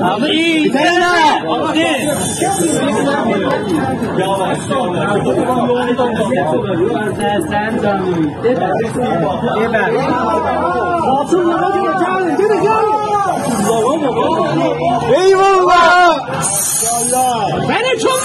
Abi iyi. Sen canım. Eyvallah. Beni çok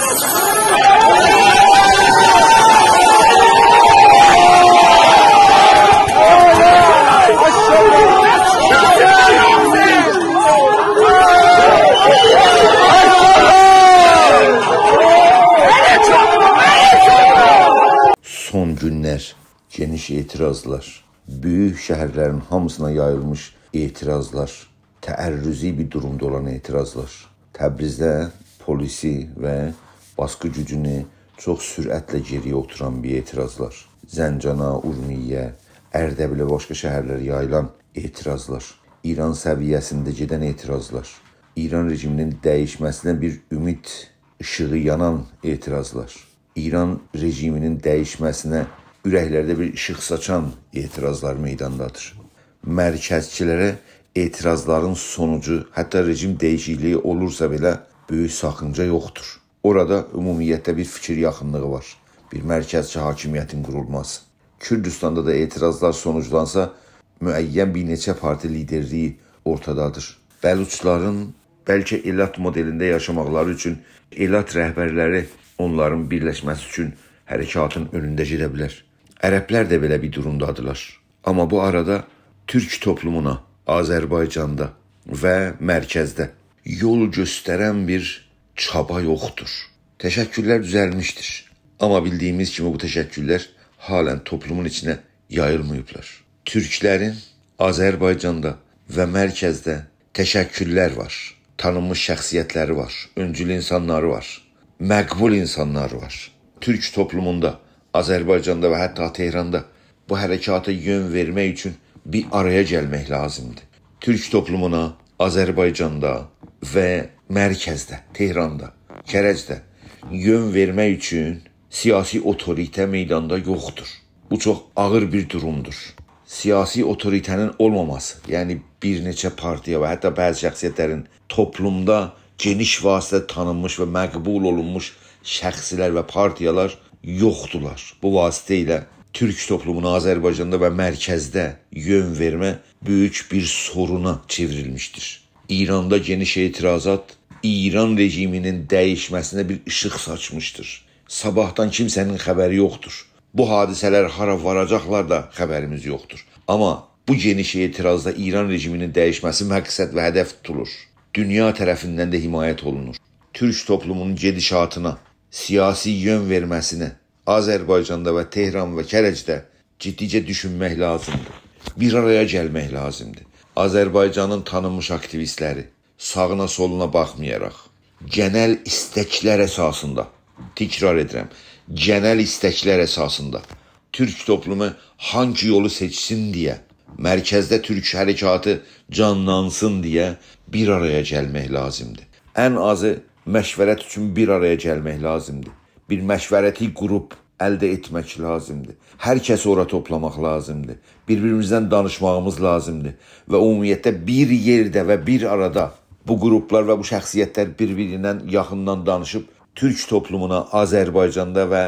Son günler geniş etirazlar, büyük şehirlerin hamısına yayılmış etirazlar, təərrüzi bir durumda olan etirazlar. Təbrizdə polisi və baskı gücünü çox sürətlə geriyə oturan bir etirazlar. Zəncana, Urmiyə, Ərdəbilə başqa şəhərlərə yayılan etirazlar. İran səviyyəsində gedən etirazlar. İran rejiminin dəyişməsinə bir ümid ışığı yanan etirazlar. İran rejiminin dəyişməsinə ürəklərdə bir işıq saçan etirazlar meydandadır. Mərkəzçilərə etirazların sonucu, hətta rejim dəyişikliyi olursa belə böyük sakınca yoxdur. Orada ümumiyyətlə bir fikir yaxınlığı var. Bir mərkəzçi hakimiyyətin qurulması. Kürdistanda da etirazlar sonuclansa müəyyən bir neçə parti liderliyi ortadadır. Bəluçların bəlkə Elat modelində yaşamaqları üçün Elat rəhbərləri onların birləşməsi üçün hərəkatın önündə gedə bilər. Ərəblər də belə bir durumdadılar. Amma bu arada Türk toplumuna Azərbaycanda və mərkəzdə yol göstərən bir çaba yoxdur. Təşəkkürlər düzəlmişdir. Amma bildiyimiz kimi bu təşəkkürlər halən toplumun içinə yayılmayıblar. Türklərin Azərbaycanda və mərkəzdə təşəkkürlər var. Tanınmış şəxsiyyətləri var. Öncül insanları var. Məqbul insanları var. Türk toplumunda, Azərbaycanda və hətta Tehranda bu hərəkata yön vermək üçün bir araya gəlmək lazımdır. Türk toplumuna Azərbaycanda və mərkəzdə, Tehranda, Kərəcdə yön vermək üçün siyasi otoritə meydanda yoxdur. Bu çox ağır bir durumdur. Siyasi otoritənin olmaması, yəni bir neçə partiya və hətta bəzi şəxsiyyətlərin toplumda geniş vasitə tanınmış və məqbul olunmuş şəxslər və partiyalar yoxdular. Bu vasitə ilə Türk toplumuna Azərbaycanda və mərkəzdə yön vermə böyük bir soruna çevrilmişdir. İranda geniş etirazat İran rejiminin dəyişməsinə bir işıq saçmışdır. Sabahdan kimsənin xəbəri yoxdur. Bu hadisələr hara varacaqlar da xəbərimiz yoxdur. Amma bu geniş etirazda İran rejiminin dəyişməsi məqsəd və hədəf tutulur. Dünya tərəfindən də himayət olunur. Türk toplumunun gedişatına, siyasi yön verməsinə Azərbaycanda və Tehran və Kərəcdə ciddicə düşünmək lazımdır. Bir araya gəlmək lazımdır. Azərbaycanın tanınmış aktivistləri sağına soluna baxmayaraq, genel istəklər əsasında, təkrar edirəm, genel istəklər əsasında Türk toplumu hangi yolu seçsin deyə, mərkəzdə Türk hərəkatı canlansın deyə bir araya gəlmək lazımdır. Ən azı məşvərət üçün bir araya gəlmək lazımdır. Bir məşvərəti qrup əldə etmək lazımdır. Hər kəsi ora toplamaq lazımdır. Bir-birimizdən danışmağımız lazımdır. Və ümumiyyətlə bir yerdə və bir arada bu qruplar və bu şəxsiyyətlər bir-birindən yaxından danışıb Türk toplumuna Azərbaycanda və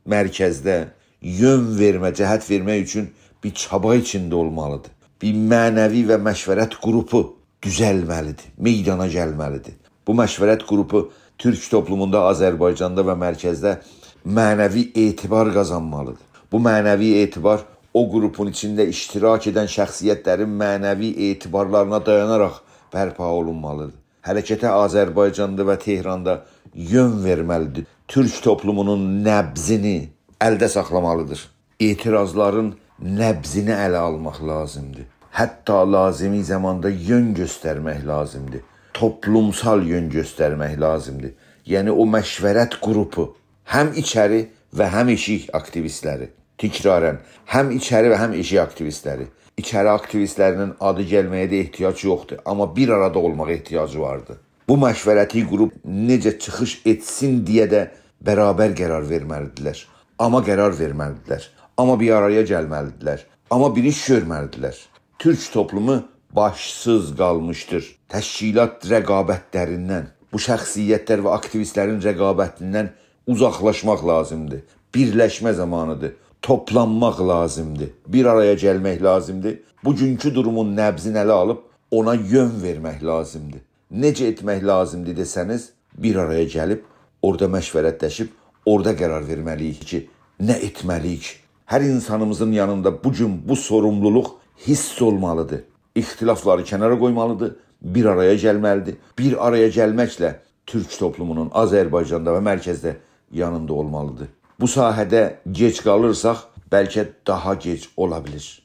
mərkəzdə yön vermə, cəhət vermək üçün bir çaba içində olmalıdır. Bir mənəvi və məşvərət qrupu düzəlməlidir, meydana gəlməlidir. Bu məşvərət qrupu Türk toplumunda, Azərbaycanda və mərkəzdə mənəvi etibar qazanmalıdır. Bu mənəvi etibar o qrupun içində iştirak edən şəxsiyyətlərin mənəvi etibarlarına dayanaraq bərpa olunmalıdır. Hərəkətə Azərbaycanda və Tehranda yön verməlidir. Türk toplumunun nəbzini əldə saxlamalıdır. Etirazların nəbzini ələ almaq lazımdır. Hətta lazımi zamanda yön göstərmək lazımdır. Toplumsal yön göstərmək lazımdır. Yəni o məşvərət qrupu həm içəri və həm eşik aktivistləri, təkrarən, həm içəri və həm eşik aktivistləri. İçəri aktivistlərinin adı gəlməyə də ehtiyac yoxdur, amma bir arada olmağa ehtiyacı vardı. Bu məşvərəti qrup necə çıxış etsin deyə də bərabər qərar verməlidirlər. Amma qərar verməlidirlər. Amma bir araya gəlməlidirlər. Amma bir iş görməlidirlər. Türk toplumu başsız qalmışdır. Təşkilat rəqabətlərindən, bu şəxsiyyətlər və aktivistlərin rəqabətindən uzaqlaşmaq lazımdır. Birləşmə zamanıdır. Toplanmaq lazımdır. Bir araya gəlmək lazımdır. Bugünkü durumun nəbzini ələ alıb ona yön vermək lazımdır. Necə etmək lazımdır desəniz, bir araya gəlib, orada məşvərətləşib, orada qərar verməliyik ki, nə etməliyik? Hər insanımızın yanında bugün bu sorumluluq hiss olmalıdır. İxtilafları kənara qoymalıdır, bir araya gəlməlidir. Bir araya gəlməklə Türk toplumunun Azərbaycanda və mərkəzdə yanında olmalıdır. Bu sahədə gec qalırsaq, bəlkə daha gec ola bilir.